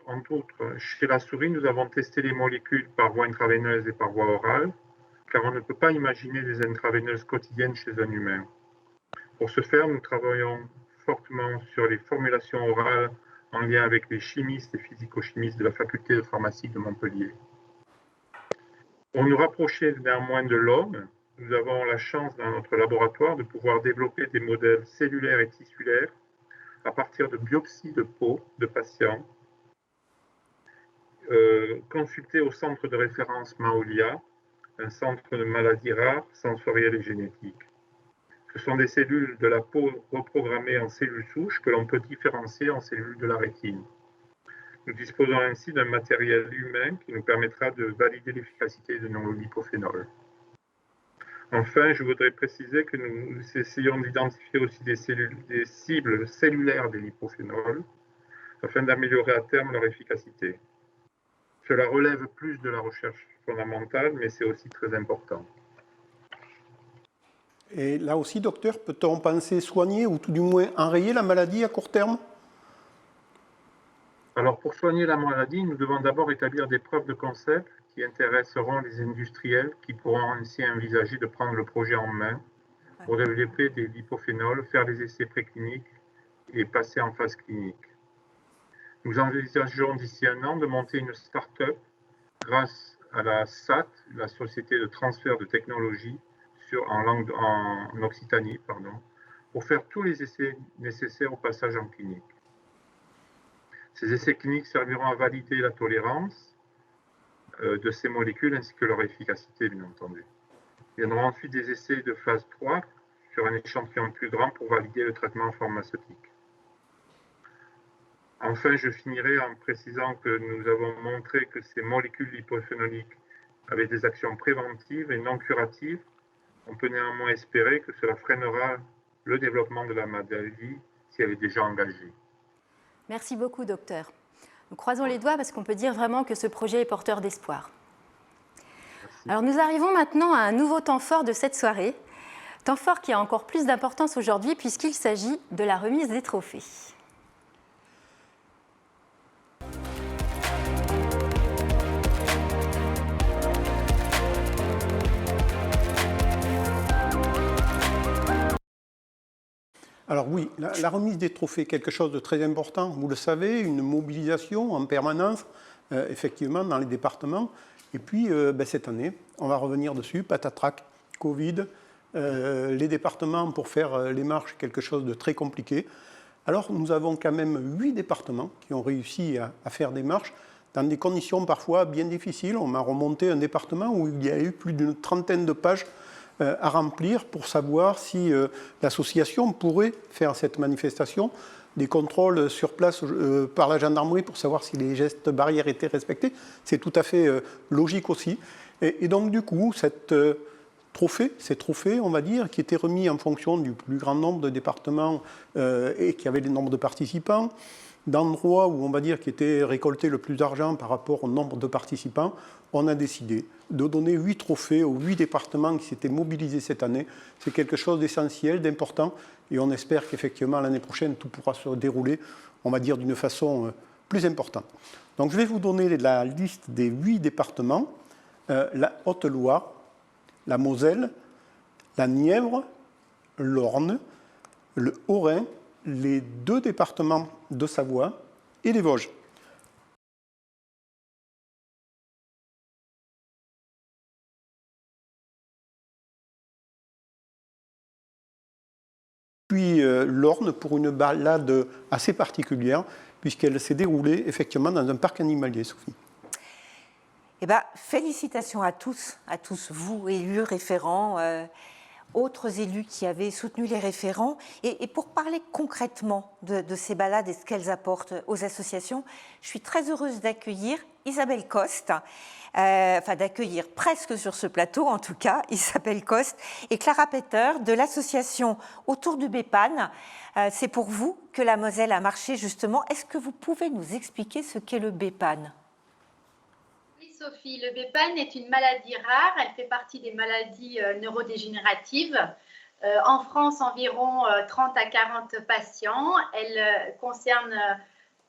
R: Entre autres, chez la souris, nous avons testé les molécules par voie intraveineuse et par voie orale, car on ne peut pas imaginer des intraveineuses quotidiennes chez un humain. Pour ce faire, nous travaillons fortement sur les formulations orales en lien avec les chimistes et physico-chimistes de la faculté de pharmacie de Montpellier. Pour nous rapprocher néanmoins de l'homme, nous avons la chance dans notre laboratoire de pouvoir développer des modèles cellulaires et tissulaires à partir de biopsies de peau de patients consultés au centre de référence Maolia, un centre de maladies rares, sensorielles et génétiques. Ce sont des cellules de la peau reprogrammées en cellules souches que l'on peut différencier en cellules de la rétine. Nous disposons ainsi d'un matériel humain qui nous permettra de valider l'efficacité de nos lipophénols. Enfin, je voudrais préciser que nous essayons d'identifier aussi des cibles cellulaires des lipophénols afin d'améliorer à terme leur efficacité. Cela relève plus de la recherche fondamentale, mais c'est aussi très important.
C: Et là aussi, docteur, peut-on penser soigner ou tout du moins enrayer la maladie à court terme?
R: Alors, pour soigner la maladie, nous devons d'abord établir des preuves de concept qui intéresseront les industriels qui pourront ainsi envisager de prendre le projet en main pour développer des lipophénols, faire des essais précliniques et passer en phase clinique. Nous envisageons d'ici un an de monter une start-up grâce à la SAT, la Société de transfert de technologie en Occitanie, pour faire tous les essais nécessaires au passage en clinique. Ces essais cliniques serviront à valider la tolérance de ces molécules ainsi que leur efficacité, bien entendu. Viendront ensuite des essais de phase 3 sur un échantillon plus grand pour valider le traitement pharmaceutique. Enfin, je finirai en précisant que nous avons montré que ces molécules lipophénoliques avaient des actions préventives et non curatives. On peut néanmoins espérer que cela freinera le développement de la maladie si elle est déjà engagée.
B: Merci beaucoup, docteur. Nous croisons les doigts parce qu'on peut dire vraiment que ce projet est porteur d'espoir. Alors nous arrivons maintenant à un nouveau temps fort de cette soirée, temps fort qui a encore plus d'importance aujourd'hui puisqu'il s'agit de la remise des trophées.
C: Alors oui, la remise des trophées est quelque chose de très important. Vous le savez, une mobilisation en permanence, effectivement, dans les départements. Et puis, cette année, on va revenir dessus, patatrac, Covid, les départements pour faire les marches, quelque chose de très compliqué. Alors, nous avons quand même 8 départements qui ont réussi à faire des marches dans des conditions parfois bien difficiles. On m'a remonté un département où il y a eu plus d'une trentaine de pages à remplir pour savoir si l'association pourrait faire cette manifestation, des contrôles sur place par la gendarmerie pour savoir si les gestes barrières étaient respectés. C'est tout à fait logique aussi. Et donc du coup, ces trophées, on va dire, qui étaient remis en fonction du plus grand nombre de départements et qui avaient le nombre de participants, d'endroits où on va dire qui était récolté le plus d'argent par rapport au nombre de participants, on a décidé de donner 8 trophées aux 8 départements qui s'étaient mobilisés cette année. C'est quelque chose d'essentiel, d'important, et on espère qu'effectivement l'année prochaine tout pourra se dérouler, on va dire, d'une façon plus importante. Donc je vais vous donner la liste des 8 départements, la Haute-Loire, la Moselle, la Nièvre, l'Orne, le Haut-Rhin, les 2 départements de Savoie et les Vosges. Puis l'Orne pour une balade assez particulière, puisqu'elle s'est déroulée effectivement dans un parc animalier, Sophie.
A: Eh bien, félicitations à tous, vous, élus, référents, autres élus qui avaient soutenu les référents. Et pour parler concrètement de ces balades et ce qu'elles apportent aux associations, je suis très heureuse d'accueillir Isabelle Coste, d'accueillir presque sur ce plateau en tout cas, Isabelle Coste et Clara Peter de l'association Autour du Bépane. C'est pour vous que la Moselle a marché justement. Est-ce que vous pouvez nous expliquer ce qu'est le Bépane ?
S: Sophie, le Bépane est une maladie rare, elle fait partie des maladies neurodégénératives. En France, environ 30 à 40 patients. Elle concerne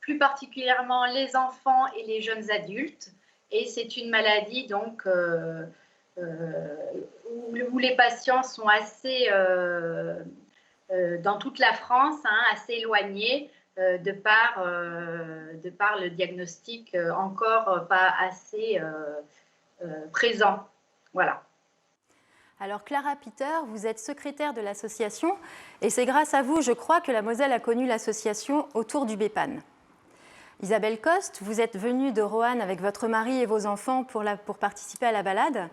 S: plus particulièrement les enfants et les jeunes adultes. Et c'est une maladie donc, où les patients sont assez, dans toute la France, assez éloignés. De par le diagnostic encore pas assez présent. Voilà.
B: Alors Clara Peter, vous êtes secrétaire de l'association et c'est grâce à vous, je crois, que la Moselle a connu l'association Autour du Bépane. Isabelle Coste, vous êtes venue de Roanne avec votre mari et vos enfants pour participer à la balade.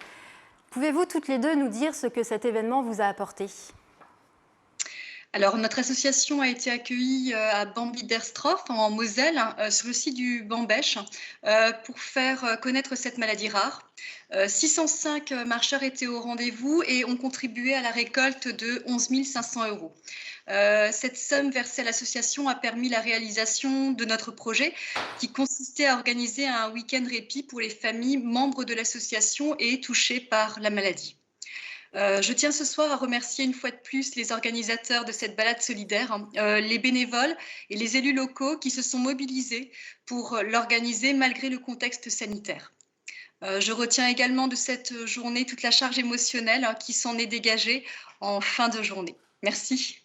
B: Pouvez-vous toutes les deux nous dire ce que cet événement vous a apporté ?
T: Alors, notre association a été accueillie à Bambiderstroff, en Moselle, sur le site du Bambèche, pour faire connaître cette maladie rare. 605 marcheurs étaient au rendez-vous et ont contribué à la récolte de 11 500 €. Cette somme versée à l'association a permis la réalisation de notre projet qui consistait à organiser un week-end répit pour les familles membres de l'association et touchées par la maladie. Je tiens ce soir à remercier une fois de plus les organisateurs de cette balade solidaire, les bénévoles et les élus locaux qui se sont mobilisés pour l'organiser malgré le contexte sanitaire. Je retiens également de cette journée toute la charge émotionnelle qui s'en est dégagée en fin de journée. Merci.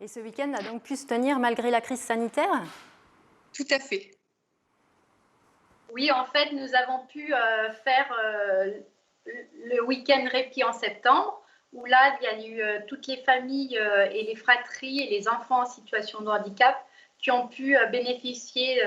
B: Et ce week-end a donc pu se tenir malgré la crise sanitaire ?
T: Tout à fait.
S: Oui, en fait, nous avons pu faire le week-end répit en septembre, où là, il y a eu toutes les familles et les fratries et les enfants en situation de handicap qui ont pu bénéficier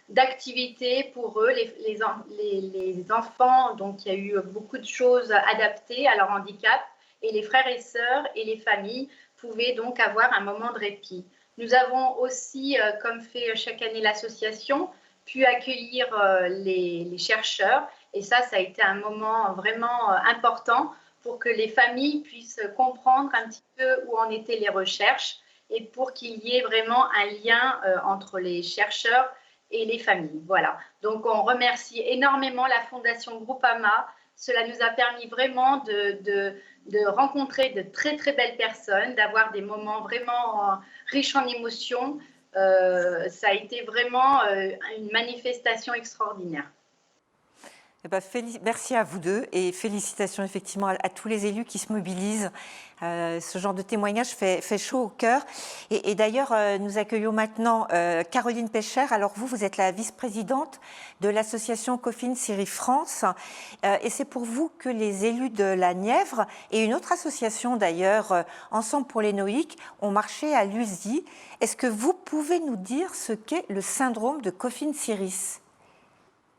S: d'activités pour eux, les enfants. Donc, il y a eu beaucoup de choses adaptées à leur handicap et les frères et sœurs et les familles pouvaient donc avoir un moment de répit. Nous avons aussi, comme fait chaque année l'association, pu accueillir les chercheurs et ça a été un moment vraiment important pour que les familles puissent comprendre un petit peu où en étaient les recherches et pour qu'il y ait vraiment un lien entre les chercheurs et les familles. Voilà. Donc, on remercie énormément la Fondation Groupama. Cela nous a permis vraiment de rencontrer de très, très belles personnes, d'avoir des moments vraiment riches en émotions. Ça a été vraiment une manifestation extraordinaire.
A: Eh ben, merci à vous deux et félicitations effectivement à tous les élus qui se mobilisent. Ce genre de témoignage fait chaud au cœur. Et d'ailleurs, nous accueillons maintenant Caroline Pécher. Alors vous êtes la vice-présidente de l'association Coffin Syrie France. Et c'est pour vous que les élus de la Nièvre et une autre association d'ailleurs, Ensemble pour les Noïques, ont marché à Lusy. Est-ce que vous pouvez nous dire ce qu'est le syndrome de Coffin Syrie ?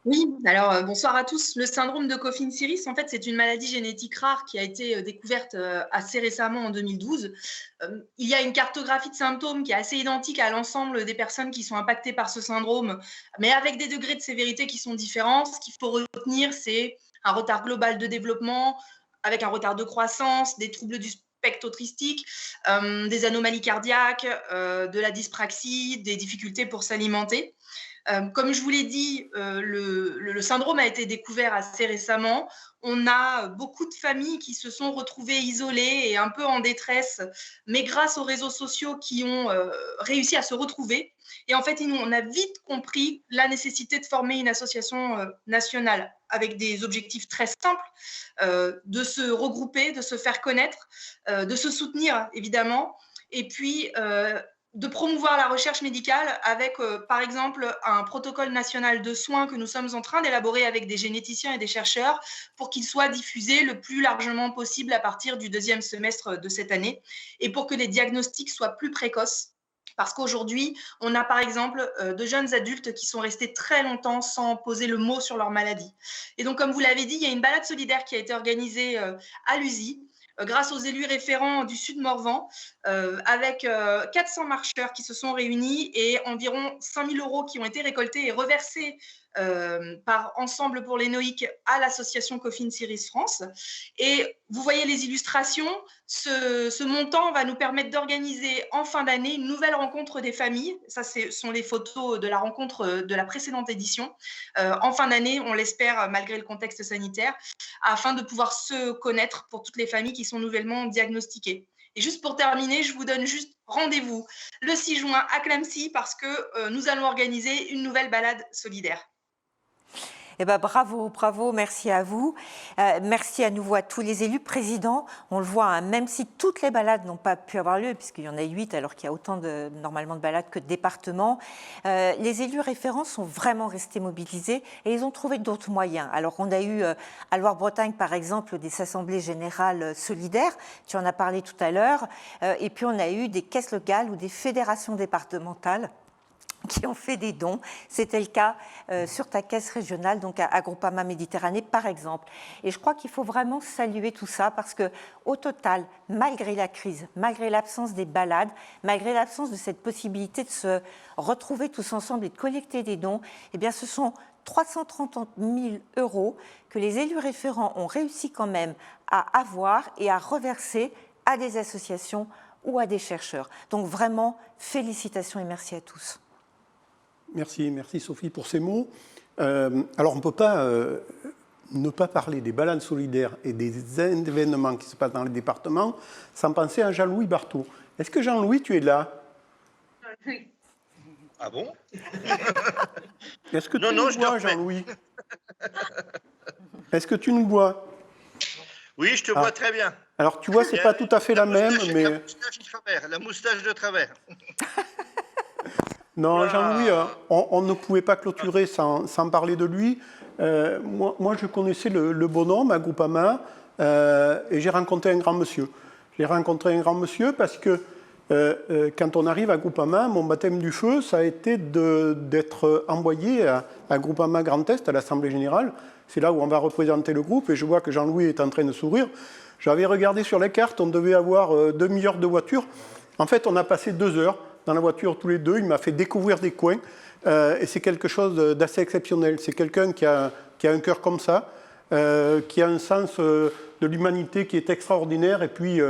U: Oui, alors bonsoir à tous. Le syndrome de Coffin Syrie, en fait, c'est une maladie génétique rare qui a été découverte assez récemment en 2012. Il y a une cartographie de symptômes qui est assez identique à l'ensemble des personnes qui sont impactées par ce syndrome, mais avec des degrés de sévérité qui sont différents. Ce qu'il faut retenir, c'est un retard global de développement, avec un retard de croissance, des troubles du spectre autistique, des anomalies cardiaques, de la dyspraxie, des difficultés pour s'alimenter. Comme je vous l'ai dit, le syndrome a été découvert assez récemment. On a beaucoup de familles qui se sont retrouvées isolées et un peu en détresse, mais grâce aux réseaux sociaux qui ont réussi à se retrouver. Et en fait, on a vite compris la nécessité de former une association nationale avec des objectifs très simples, de se regrouper, de se faire connaître, de se soutenir évidemment, et puis de promouvoir la recherche médicale avec, par exemple, un protocole national de soins que nous sommes en train d'élaborer avec des généticiens et des chercheurs pour qu'il soit diffusé le plus largement possible à partir du 2e semestre de cette année et pour que les diagnostics soient plus précoces. Parce qu'aujourd'hui, on a par exemple de jeunes adultes qui sont restés très longtemps sans poser le mot sur leur maladie. Et donc, comme vous l'avez dit, il y a une balade solidaire qui a été organisée à Lusy, grâce aux élus référents du Sud-Morvan, avec 400 marcheurs qui se sont réunis et environ 5 000 € qui ont été récoltés et reversés par Ensemble pour les Noïques à l'association Coffin Syrie France. Et vous voyez les illustrations, ce montant va nous permettre d'organiser en fin d'année une nouvelle rencontre des familles. Ça, ce sont les photos de la rencontre de la précédente édition. En fin d'année, on l'espère, malgré le contexte sanitaire, afin de pouvoir se connaître pour toutes les familles qui sont nouvellement diagnostiquées. Et juste pour terminer, je vous donne juste rendez-vous le 6 juin à Clamecy parce que nous allons organiser une nouvelle balade solidaire.
A: Eh ben, bravo, merci à vous. Merci à nouveau à tous les élus présidents. On le voit, hein, même si toutes les balades n'ont pas pu avoir lieu, puisqu'il y en a 8 alors qu'il y a autant normalement de balades que de départements, les élus référents sont vraiment restés mobilisés et ils ont trouvé d'autres moyens. Alors on a eu à Loire-Bretagne par exemple des assemblées générales solidaires, tu en as parlé tout à l'heure, et puis on a eu des caisses locales ou des fédérations départementales qui ont fait des dons. C'était le cas sur ta caisse régionale, donc à Groupama Méditerranée par exemple. Et je crois qu'il faut vraiment saluer tout ça parce qu'au total, malgré la crise, malgré l'absence des balades, malgré l'absence de cette possibilité de se retrouver tous ensemble et de collecter des dons, eh bien ce sont 330 000 € que les élus référents ont réussi quand même à avoir et à reverser à des associations ou à des chercheurs. Donc vraiment, félicitations et merci à tous.
C: Merci Sophie pour ces mots. Alors on ne peut pas ne pas parler des balades solidaires et des événements qui se passent dans les départements sans penser à Jean-Louis Barthaud. Est-ce que Jean-Louis, tu es là?
V: Oui. Ah bon?
C: Est-ce que tu nous vois, Jean-Louis? Est-ce que tu nous vois?
V: Oui, je te vois très bien.
C: Alors tu vois, c'est pas tout à fait la même, mais...
V: La moustache de travers.
C: Non, Jean-Louis, on ne pouvait pas clôturer sans parler de lui. Moi, je connaissais le bonhomme à Groupama et j'ai rencontré un grand monsieur. J'ai rencontré un grand monsieur parce que quand on arrive à Groupama, mon baptême du feu, ça a été d'être envoyé à Groupama Grand Est, à l'Assemblée Générale. C'est là où on va représenter le groupe, et je vois que Jean-Louis est en train de sourire. J'avais regardé sur les cartes, on devait avoir demi-heure de voiture. En fait, on a passé 2 heures dans la voiture tous les deux. Il m'a fait découvrir des coins, et c'est quelque chose d'assez exceptionnel. C'est quelqu'un qui a un cœur comme ça, qui a un sens de l'humanité qui est extraordinaire, et puis...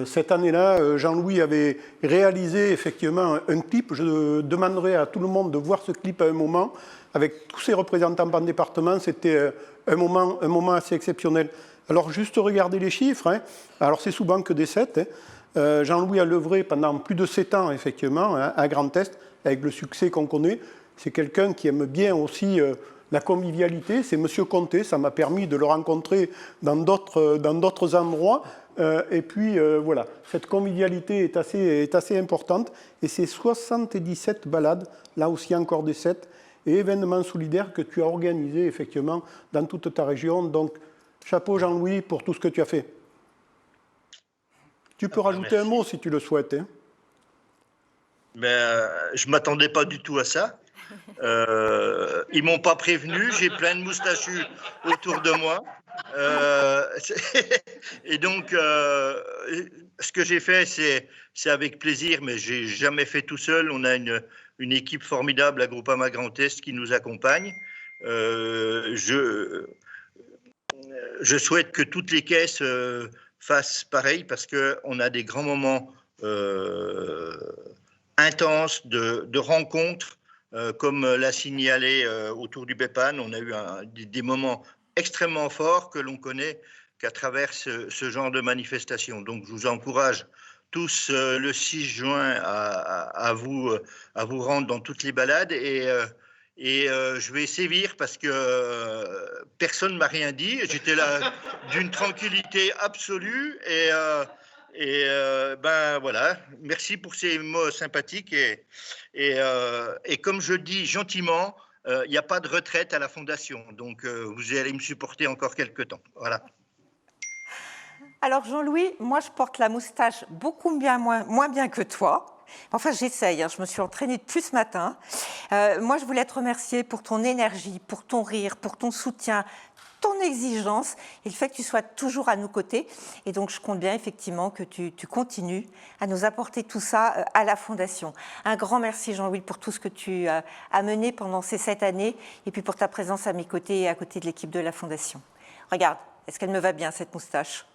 C: cette année-là, Jean-Louis avait réalisé effectivement un clip. Je demanderai à tout le monde de voir ce clip à un moment, avec tous ses représentants par département. C'était un moment assez exceptionnel. Alors, juste regarder les chiffres. Hein. Alors, c'est souvent que des 7. Hein. Jean-Louis a œuvré pendant plus de 7 ans, effectivement, hein, à Grand Est, avec le succès qu'on connaît. C'est quelqu'un qui aime bien aussi la convivialité. C'est Monsieur Comté. Ça m'a permis de le rencontrer dans d'autres endroits. Et puis voilà, cette convivialité est assez importante, et c'est 77 balades, là aussi encore des 7, et événements solidaires que tu as organisés effectivement dans toute ta région. Donc chapeau Jean-Louis pour tout ce que tu as fait. Tu peux rajouter un mot si tu le souhaites. Hein.
V: Je ne m'attendais pas du tout à ça. Ils ne m'ont pas prévenu, j'ai plein de moustachus autour de moi. Et donc, ce que j'ai fait, c'est avec plaisir, mais je n'ai jamais fait tout seul. On a une équipe formidable à Groupama Grand Est qui nous accompagne. Je souhaite que toutes les caisses fassent pareil, parce qu'on a des grands moments intenses de rencontres, comme l'a signalé autour du BEPAN. On a eu des moments extrêmement forts que l'on connaît qu'à travers ce genre de manifestation. Donc, je vous encourage tous le 6 juin à vous rendre dans toutes les balades, et je vais sévir parce que personne ne m'a rien dit. J'étais là d'une tranquillité absolue, et ben voilà, merci pour ces mots sympathiques, et comme je dis gentiment, il n'y a pas de retraite à la Fondation, donc vous allez me supporter encore quelques temps. Voilà.
A: Alors Jean-Louis, moi je porte la moustache beaucoup moins bien que toi. Enfin j'essaye, hein, je me suis entraînée depuis ce matin. Moi je voulais te remercier pour ton énergie, pour ton rire, pour ton soutien, ton exigence et le fait que tu sois toujours à nos côtés. Et donc je compte bien effectivement que tu continues à nous apporter tout ça à la Fondation. Un grand merci Jean-Louis pour tout ce que tu as mené pendant ces 7 années, et puis pour ta présence à mes côtés et à côté de l'équipe de la Fondation. Regarde, est-ce qu'elle me va bien cette moustache ?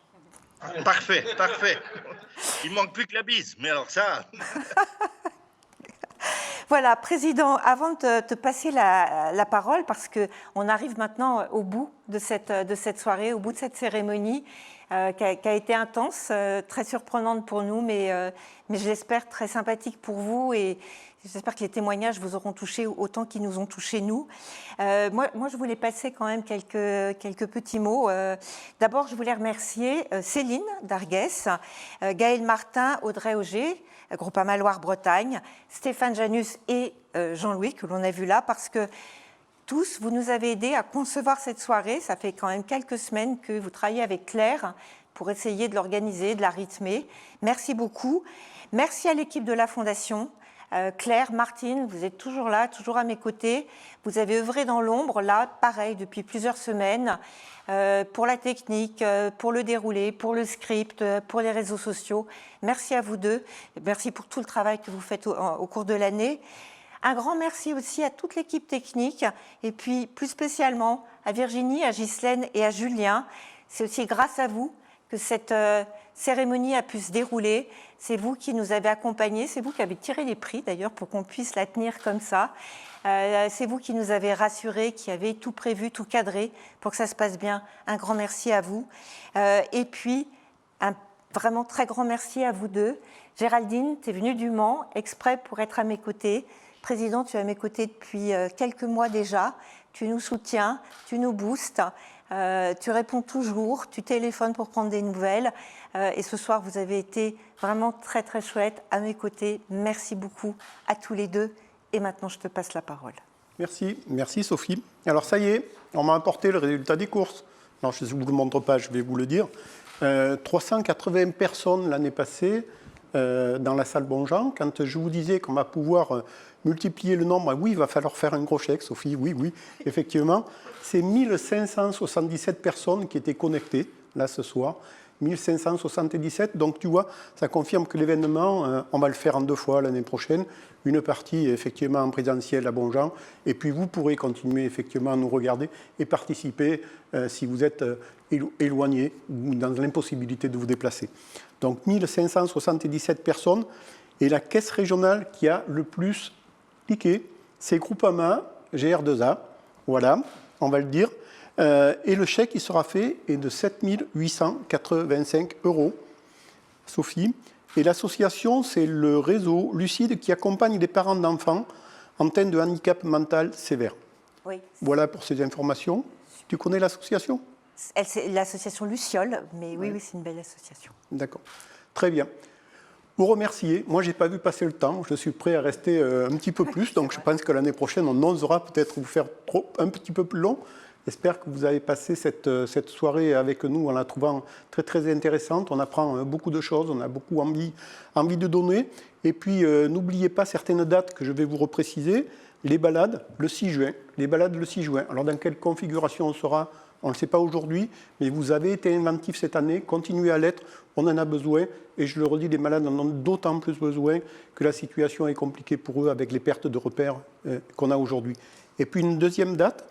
V: Parfait, parfait. Il ne manque plus que la bise, mais alors ça...
A: Voilà, Président, avant de te passer la parole, parce qu'on arrive maintenant au bout de cette soirée, au bout de cette cérémonie qui a été intense, très surprenante pour nous, mais je l'espère très sympathique pour vous, et j'espère que les témoignages vous auront touché autant qu'ils nous ont touchés nous. Moi, je voulais passer quand même quelques petits mots. D'abord, je voulais remercier Céline Darguès, Gaël Martin, Audrey Auger, Groupama Loire-Bretagne, Stéphane Janus et Jean-Louis, que l'on a vu là, parce que tous, vous nous avez aidés à concevoir cette soirée. Ça fait quand même quelques semaines que vous travaillez avec Claire pour essayer de l'organiser, de la rythmer. Merci beaucoup. Merci à l'équipe de la Fondation. Claire, Martine, vous êtes toujours là, toujours à mes côtés. Vous avez œuvré dans l'ombre, là, pareil, depuis plusieurs semaines, pour la technique, pour le déroulé, pour le script, pour les réseaux sociaux. Merci à vous deux. Merci pour tout le travail que vous faites au cours de l'année. Un grand merci aussi à toute l'équipe technique, et puis plus spécialement à Virginie, à Ghislaine et à Julien. C'est aussi grâce à vous que cette cérémonie a pu se dérouler. C'est vous qui nous avez accompagnés, c'est vous qui avez tiré les prix d'ailleurs pour qu'on puisse la tenir comme ça. C'est vous qui nous avez rassurés, qui avez tout prévu, tout cadré pour que ça se passe bien. Un grand merci à vous. Et puis, un vraiment très grand merci à vous deux. Géraldine, tu es venue du Mans exprès pour être à mes côtés. Président, tu es à mes côtés depuis quelques mois déjà. Tu nous soutiens, tu nous boostes, tu réponds toujours, tu téléphones pour prendre des nouvelles. Et ce soir, vous avez été vraiment très, très chouette à mes côtés. Merci beaucoup à tous les deux. Et maintenant, je te passe la parole.
C: Merci Sophie. Alors ça y est, on m'a apporté le résultat des courses. Alors je ne vous le montre pas, je vais vous le dire. 380 personnes l'année passée. dans la salle Bonjean. Quand je vous disais qu'on va pouvoir multiplier le nombre, oui, il va falloir faire un gros chèque, Sophie, oui, effectivement. C'est 1577 personnes qui étaient connectées, là, ce soir. 1577, donc tu vois, ça confirme que l'événement, on va le faire en 2 fois l'année prochaine. Une partie, effectivement, en présentiel à Bonjean, et puis vous pourrez continuer, effectivement, à nous regarder et participer si vous êtes éloigné ou dans l'impossibilité de vous déplacer. Donc 1577 personnes, et la caisse régionale qui a le plus cliqué, c'est Groupama GR2A, voilà, on va le dire. Et le chèque qui sera fait est de 7 885 €, Sophie. Et l'association, c'est le réseau Lucide qui accompagne les parents d'enfants atteints de handicap mental sévère.
A: Oui.
C: Voilà pour ces informations. Tu connais l'association ?
A: C'est l'association Luciole, mais oui, c'est une belle association.
C: D'accord. Très bien. Vous remercier. Moi, je n'ai pas vu passer le temps. Je suis prêt à rester un petit peu plus. Donc, je pense que l'année prochaine, on osera peut-être vous faire un petit peu plus long. J'espère que vous avez passé cette soirée avec nous en la trouvant très, très intéressante. On apprend beaucoup de choses, on a beaucoup envie de donner. Et puis, n'oubliez pas certaines dates que je vais vous repréciser. Les balades, le 6 juin. Les balades, le 6 juin. Alors, dans quelle configuration on sera ? On ne le sait pas aujourd'hui, mais vous avez été inventif cette année. Continuez à l'être, on en a besoin. Et je le redis, les malades en ont d'autant plus besoin que la situation est compliquée pour eux avec les pertes de repères qu'on a aujourd'hui. Et puis, une deuxième date,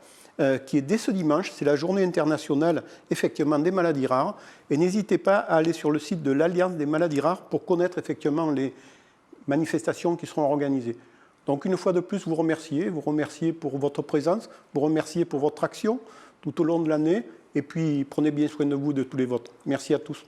C: qui est dès ce dimanche, c'est la journée internationale effectivement des maladies rares. Et n'hésitez pas à aller sur le site de l'Alliance des maladies rares pour connaître effectivement les manifestations qui seront organisées. Donc une fois de plus, vous remercier pour votre présence, vous remercier pour votre action tout au long de l'année. Et puis prenez bien soin de vous, de tous les vôtres. Merci à tous.